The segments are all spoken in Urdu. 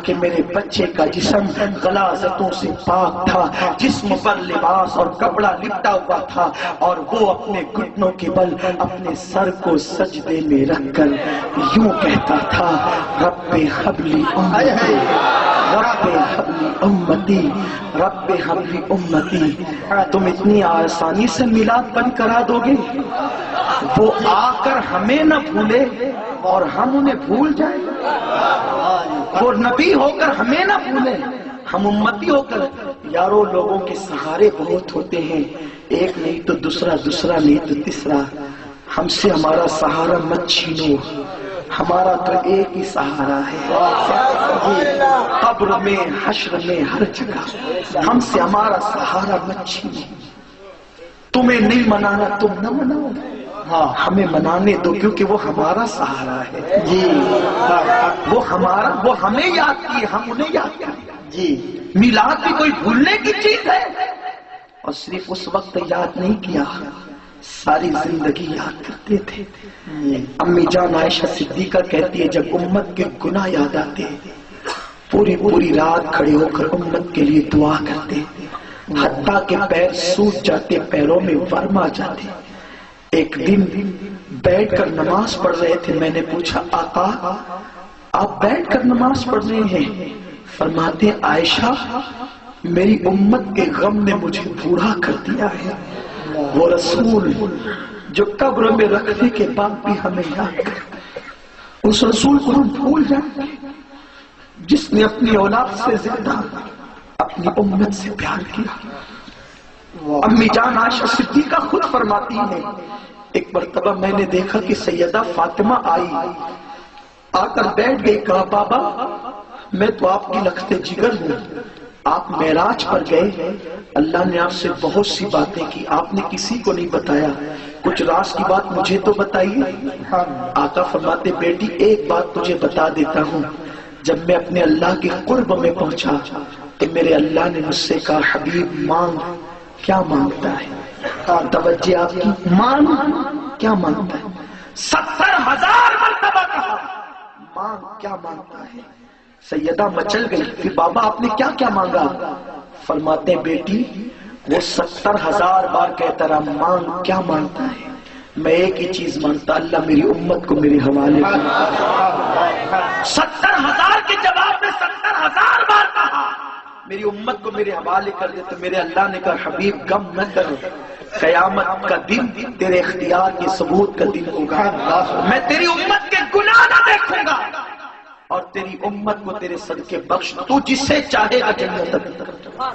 کہ میرے بچے کا جسم غلاظتوں سے پاک تھا، جسم پر لباس اور کپڑا لپٹا ہوا تھا، اور وہ اپنے گھٹنوں کے بل اپنے سر کو سجدے میں رکھ کر یوں کہتا تھا، رب حبلی امتی، رب حبلی امتی، رب حبلی امتی۔ تم اتنی آسانی سے میلاد بند کرا دو گے؟ وہ آ کر ہمیں نہ بھولے اور ہم انہیں بھول جائیں؟ وہ نبی ہو کر ہمیں نہ بھولے، ہم امتی ہو کر؟ یارو لوگوں کے سہارے بہت ہوتے ہیں، ایک نہیں تو دوسرا، دوسرا نہیں تو تیسرا۔ ہم سے ہمارا سہارا مت چھینو، ہمارا تو ایک ہی سہارا ہے، قبر میں، حشر میں، ہر جگہ۔ ہم سے ہمارا سہارا مت چھینو۔ تمہیں نہیں منانا تم نہ مناؤ، ہمیں منانے دو، کیونکہ وہ ہمارا سہارا ہے جی، وہ ہمارا، وہ ہمیں یاد کیے، ہم انہیں یاد کریں جی۔ میلاد بھی کوئی بھولنے کی چیز ہے؟ اور صرف اس وقت یاد نہیں کیا، ساری زندگی یاد کرتے تھے۔ امی جان عائشہ صدیقہ کہتی ہے، جب امت کے گناہ یاد آتے پوری پوری رات کھڑے ہو کر امت کے لیے دعا کرتے، حتیٰ کہ پیر سوج جاتے، پیروں میں ورم آ جاتے۔ ایک دن بیٹھ کر نماز پڑھ رہے تھے، میں نے پوچھا، آقا آپ بیٹھ کر نماز پڑھ رہے ہیں؟ فرماتے، عائشہ میری امت کے غم نے مجھے بوڑھا کر دیا ہے۔ وہ رسول جو قبر میں رکھنے کے بعد بھی ہمیں یاد کرتا، اس رسول کو ہم بھول جائیں جس نے اپنی اولاد سے زیادہ اپنی امت سے پیار کیا۔ امی جان عائشہ صدیقہ خود فرماتی ہیں، ایک مرتبہ میں نے دیکھا کہ سیدہ فاطمہ آئی، آ کر بیٹھ گئی، کہا بابا میں تو آپ کی لخت جگر ہوں، آپ معراج پر گئے، اللہ نے آپ سے بہت سی باتیں کی، آپ نے کسی کو نہیں بتایا، کچھ راز کی بات مجھے تو بتائیے۔ آقا فرماتے، بیٹی ایک بات تجھے بتا دیتا ہوں، جب میں اپنے اللہ کے قرب میں پہنچا تو میرے اللہ نے مجھ سے کہا، حبیب مانگ، کیا مانگتا ہے؟ توجہ آپ کی، مانگ کیا مانگتا ہے؟ 70,000 مرتبہ کہا، مانگ کیا مانگتا ہے؟ سیدہ مچل گئی، پھر بابا آپ نے کیا کیا مانگا؟ فرماتے ہیں، بیٹی وہ 70,000 بار کہتا رہا، مانگ کیا مانگتا ہے؟ میں ایک ہی چیز مانگتا، اللہ میری امت کو میرے حوالے کر۔ 70,000 کے جواب میں 70,000 بار کہا، میری امت کو میرے حوالے کر دے، تو میرے اللہ نے کہا، حبیب غم نہ کرو، قیامت کا دن تیرے اختیار کے ثبوت کا دن ہوگا، میں تیری امت کے گناہ نہ دیکھوں گا اور تیری امت کو تیرے صدقے بخش، تو جسے چاہے گا جنت عطا۔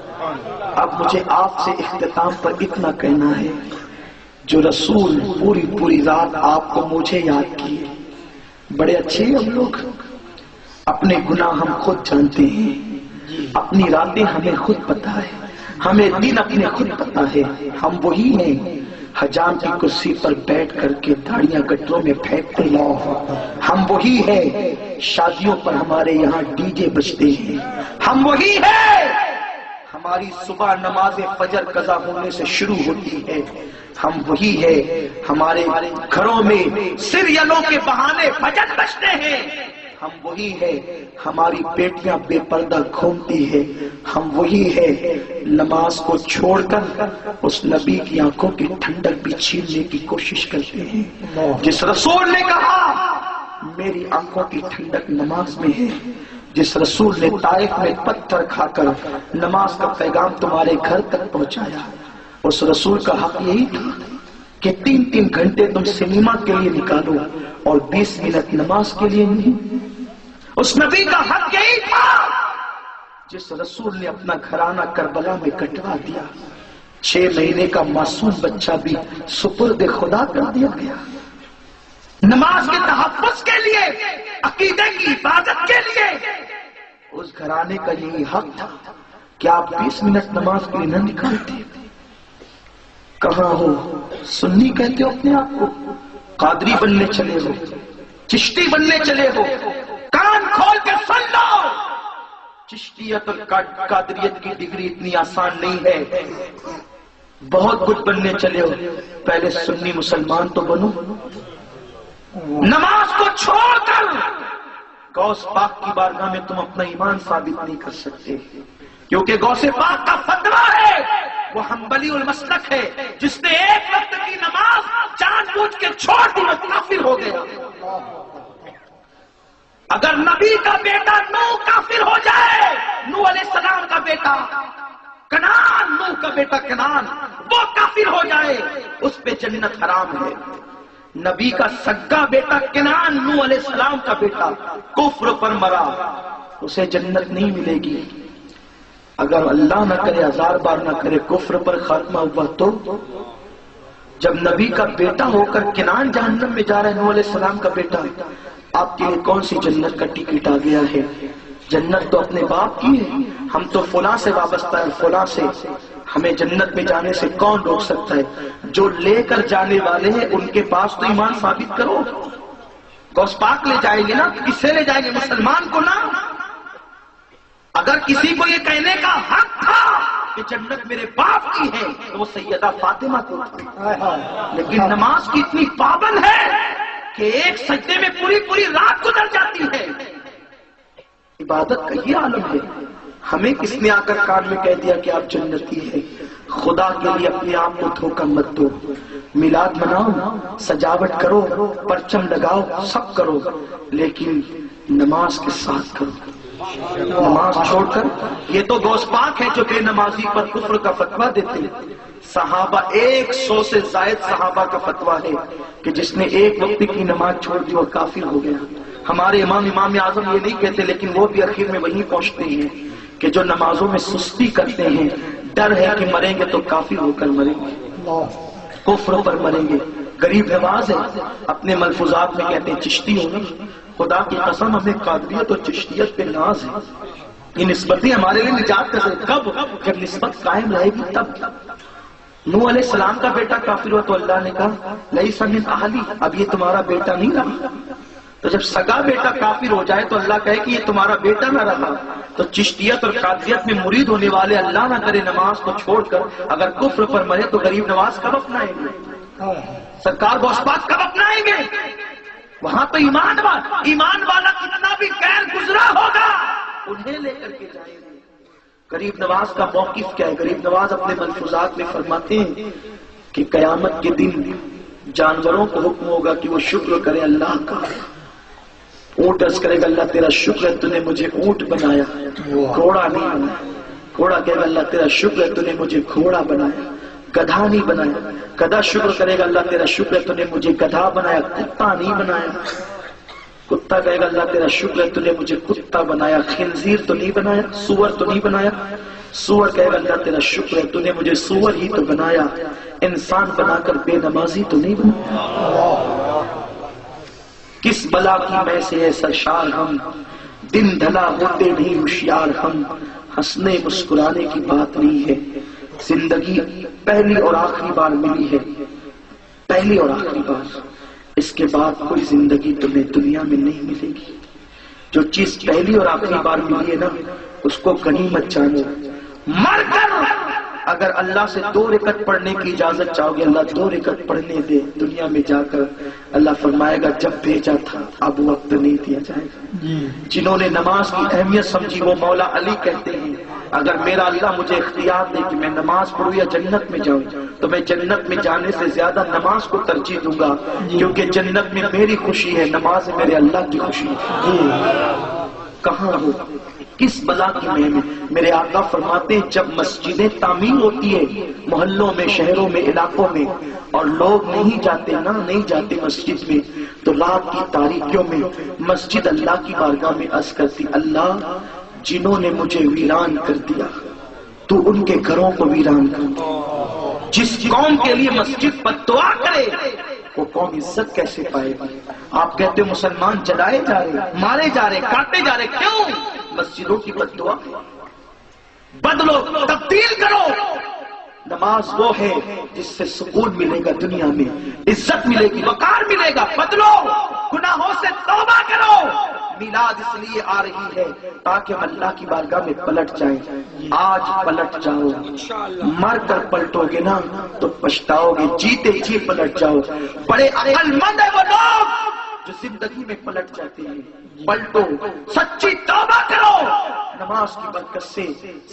اب مجھے آپ سے اختتام پر اتنا کہنا ہے، جو رسول پوری پوری رات آپ کو مجھے یاد کیے، بڑے اچھے ہم لوگ، اپنے گناہ ہم خود جانتے ہیں، اپنی راتیں ہمیں خود پتا ہے، ہمیں دن اپنے خود پتا ہے، ہم وہی ہیں حجام کی کرسی پر بیٹھ کر کے داڑیاں گٹروں میں پھینکتے ہیں، ہم وہی ہیں شادیوں پر ہمارے یہاں ڈی جے بجتے ہیں، ہم وہی ہیں ہماری صبح نماز فجر قضا ہونے سے شروع ہوتی ہے، ہم وہی ہیں ہمارے گھروں میں سیریلوں کے بہانے فجر بجتے ہیں، ہم وہی ہے ہماری بیٹیاں بے پردہ گھومتی ہے، ہم وہی ہے نماز کو چھوڑ کر اس نبی کی آنکھوں کی ٹھنڈک بھی چھیننے کی کوشش کرتے ہیں، جس رسول نے کہا میری آنکھوں کی ٹھنڈک نماز میں ہے، جس رسول نے طائف میں پتھر کھا کر نماز کا پیغام تمہارے گھر تک پہنچایا، اس رسول کا حق یہی تھا کہ 3 گھنٹے تم سنیما کے لیے نکالو اور 20 منٹ نماز کے لیے نہیں۔ اس نبی کا حق یہی تھا جس رسول نے اپنا گھرانہ کربلا میں کٹوا دیا، 6 مہینے کا معصوم بچہ بھی سپرد خدا کر دیا گیا، نماز کے تحفظ کے لیے، عقیدے کی حفاظت کے لیے۔ اس گھرانے کا یہی حق تھا کہ آپ 20 منٹ نماز کے لیے نہ نکالتے۔ کہاں ہو؟ سنی کہتے ہو اپنے آپ کو، قادری بننے چلے ہو، چشتی بننے چلے ہو، کان کھول کے سن لو، چشتیت اور قادریت کی ڈگری اتنی آسان نہیں ہے، بہت کچھ بننے چلے ہو، پہلے سنی مسلمان تو بنو، نماز کو چھوڑ کر غوث پاک کی بارگاہ میں تم اپنا ایمان ثابت نہیں کر سکتے، کیونکہ غوث پاک کا فتویٰ ہے، وہ حنبلی المسلک ہے، جس نے ایک وقت کی نماز جان بوجھ کے چھوڑ دی وہ کافر ہو گیا۔ اگر نبی کا بیٹا نوح کافر ہو جائے، نوح علیہ السلام کا بیٹا کنعان، نوح کا بیٹا کنعان وہ کافر ہو جائے، اس پہ جنت حرام ہے۔ نبی کا سگا بیٹا کنعان، نوح علیہ السلام کا بیٹا کفر پر مرا، اسے جنت نہیں ملے گی۔ اگر اللہ نہ کرے، ہزار بار نہ کرے، کفر پر خاتمہ ہوا تو جب نبی کا بیٹا ہو کر کنعان جہنم میں جا رہا ہے، نوح علیہ السلام کا بیٹا، آپ کے لیے کون سی جنت کا ٹکٹ آ گیا ہے؟ جنت تو اپنے باپ کی ہے، ہم تو فلاں سے وابستہ ہے، فلاں سے، ہمیں جنت میں جانے سے کون روک سکتا ہے؟ جو لے کر جانے والے ہیں ان کے پاس تو ایمان ثابت کرو۔ غوث پاک لے جائیں گے نا، کس سے لے جائیں گے؟ مسلمان کو نا۔ اگر کسی کو یہ کہنے کا حق تھا کہ جنت میرے باپ کی ہے تو وہ سیدہ فاطمہ کو تھا، لیکن نماز کی اتنی پابند ہے کہ ایک سجدے میں پوری پوری رات گزر جاتی ہے۔ عبادت کا یہ عالم ہے، ہمیں کس نے آ کر کان میں کہہ دیا کہ آپ جنتی ہیں؟ خدا کے لیے اپنے آپ کو دھوکہ مت دو، میلاد مناؤ، سجاوٹ کرو، پرچم لگاؤ، سب کرو، لیکن نماز کے ساتھ کرو۔ نماز چھوڑ کر، یہ تو غوث پاک ہے جو بے نمازی پر کفر کا فتویٰ دیتے ہیں۔ صحابہ 100 سے زائد صحابہ کا فتویٰ ہے کہ جس نے ایک وقت کی نماز چھوڑ دی وہ کافر ہو گیا۔ ہمارے امام اعظم یہ نہیں کہتے، لیکن وہ بھی آخر میں وہیں پہنچتے ہیں کہ جو نمازوں میں سستی کرتے ہیں، ڈر ہے کہ مریں گے تو کافر ہو کر مریں گے، کفر پر مریں گے۔ غریب نواز ہے، اپنے ملفوظات میں کہتے ہیں چشتی ہونا، خدا کی قسم ہمیں قادریت اور چشتیت پہ ناز ہے۔ یہ نسبتیں ہمارے لیے نجات کا ذریعہ کب؟ جب نسبت قائم رہے گی تب۔ نوح علیہ السلام کا بیٹا کافر ہوا تو اللہ نے کہا لیس من اہلی، اب یہ تمہارا بیٹا نہیں رہا۔ تو جب سگا بیٹا کافر ہو جائے تو اللہ کہے کہ یہ تمہارا بیٹا نہ رہا، تو چشتیت اور قادریت میں مرید ہونے والے اللہ نہ کرے نماز کو چھوڑ کر اگر کفر پر مرے تو غریب نواز کب اپنائیں گے؟ سرکار غوث پاک کب اپنائیں گے؟ وہاں تو ایمان والا کتنا بھی غیر گزرا ہوگا انہیں لے کر کے جائیں گے۔ غریب نواز کا موقف کیا ہے؟ غریب نواز اپنے ملفوظات میں فرماتے ہیں کہ قیامت کے دن جانوروں کو حکم ہوگا کہ وہ شکر کرے اللہ کا۔ اونٹ عرض کرے گا اللہ تیرا شکر ہے تو نے مجھے اونٹ بنایا، گھوڑا نہیں بنایا۔ گھوڑا کہے گا اللہ تیرا شکر ہے تو نے مجھے گھوڑا بنایا، گدھا نہیں بنایا۔ گدھا شکر کرے گا اللہ تیرا شکر ہے تو نے مجھے گدھا بنایا، کتا نہیں بنایا۔ کتا کہے گا اللہ تیرا شکر ہے تو نے مجھے کتا بنایا، خنزیر تو نہیں بنایا، سور تو نہیں بنایا۔ سور کہے گا اللہ تیرا شکر ہے تو نے مجھے سور ہی تو بنایا، انسان بنا کر بے نمازی تو نہیں بنایا۔ کس بلا کی میں سے ہے سرشار ہم، دن ڈھلا ہوتے نہیں ہوشیار ہم، ہنسنے مسکرانے کی بات نہیں ہے، زندگی پہلی اور آخری بار ملی ہے، پہلی اور آخری بار، اس کے بعد کوئی زندگی تمہیں دنیا میں نہیں ملے گی۔ جو چیز پہلی اور آخری بار ملی ہے نا اس کو غنیمت جانو۔ مر کر اگر اللہ سے 2 رکعت پڑھنے کی اجازت چاہو گے اللہ 2 رکعت پڑھنے دے، دنیا میں جا کر اللہ فرمائے گا جب بھیجا تھا اب وقت نہیں دیا جائے گا۔ جنہوں نے نماز کی اہمیت سمجھی وہ مولا علی کہتے ہیں اگر میرا اللہ مجھے اختیار دے کہ میں نماز پڑھوں یا جنت میں جاؤں تو میں جنت میں جانے سے زیادہ نماز کو ترجیح دوں گا، کیونکہ جنت میں میری خوشی ہے، نماز میرے اللہ کی خوشی ہے۔ کہاں ہو؟ کس بلا کی میں میرے آقا فرماتے ہیں جب مسجدیں تعمیر ہوتی ہے محلوں میں، شہروں میں، علاقوں میں، اور لوگ نہیں جاتے مسجد میں، تو رات کی تاریکیوں میں مسجد اللہ کی بارگاہ میں عرض کرتی اللہ جنہوں نے مجھے ویران کر دیا تو ان کے گھروں کو ویران کر دیا۔ جس قوم کے لیے مسجد بد دعا کرے وہ قوم عزت کیسے پائے گی؟ آپ کہتے ہیں مسلمان جلائے جا رہے، مارے جا رہے، کاٹے جا رہے، کیوں؟ مسجدوں کی بد دعا۔ بدلو، تبدیل کرو۔ نماز وہ ہے جس سے سکون ملے گا، دنیا میں عزت ملے گی، وقار ملے گا۔ بدلو، گناہوں سے توبہ کرو۔ میلاد اس لیے آ رہی ہے تاکہ ہم اللہ کی بارگاہ میں پلٹ جائیں۔ آج پلٹ جاؤ، مر کر پلٹو گے نا تو پچھتاؤ گے، جیتے جی پلٹ جاؤ۔ بڑے عقل مند ہیں وہ لوگ جو زندگی میں پلٹ جاتے ہیں. پلٹو، سچی توبہ کرو. نماز کی برکت سے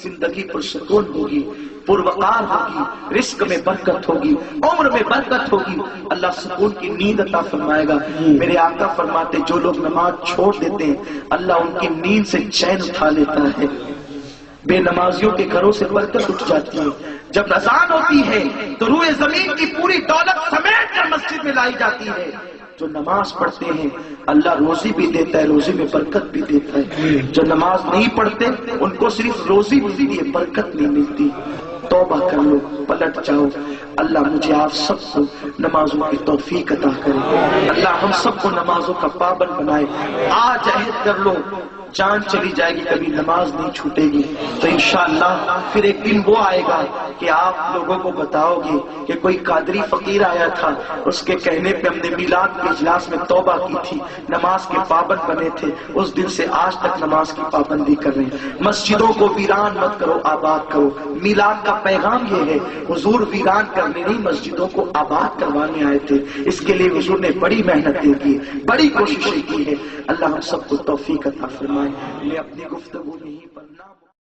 زندگی پرسکون ہوگی، پروقار ہوگی، رزق میں برکت ہوگی، عمر میں برکت ہوگی. اللہ سکون کی نیند عطا فرمائے گا. میرے آقا فرماتے جو لوگ نماز چھوڑ دیتے ہیں اللہ ان کی نیند سے چین اٹھا لیتا ہے. بے نمازیوں کے گھروں سے برکت اٹھ جاتی ہے. جب اذان ہوتی ہے تو روئے زمین کی پوری دولت سمیٹ کر مسجد میں لائی جاتی ہے. جو نماز پڑھتے ہیں اللہ روزی بھی دیتا ہے، روزی میں برکت بھی دیتا ہے. جو نماز نہیں پڑھتے ان کو صرف روزی ملتی ہے، برکت نہیں ملتی. توبہ کر لو، پلٹ جاؤ. اللہ مجھے آپ سب کو نمازوں کی توفیق عطا کرے. اللہ ہم سب کو نمازوں کا پابند بنائے. آج عہد کر لو، جان چلی جائے گی کبھی نماز نہیں چھوٹے گی. تو انشاءاللہ پھر ایک دن وہ آئے گا کہ آپ لوگوں کو بتاؤ گے کہ کوئی قادری فقیر آیا تھا، اس کے کہنے پہ ہم نے میلاد کے اجلاس میں توبہ کی تھی، نماز کے پابند بنے تھے، اس دن سے آج تک نماز کی پابندی کر رہے ہیں. مسجدوں کو ویران مت کرو، آباد کرو. میلاد کا پیغام یہ ہے، حضور ویران کرنے نہیں مسجدوں کو آباد کروانے آئے تھے. اس کے لیے حضور نے بڑی محنتیں کی، بڑی کوششیں کی ہے. اللہ ہم سب کو توفیق عطا فرمائے. میں اپنی گفتگو نہیں پر نہ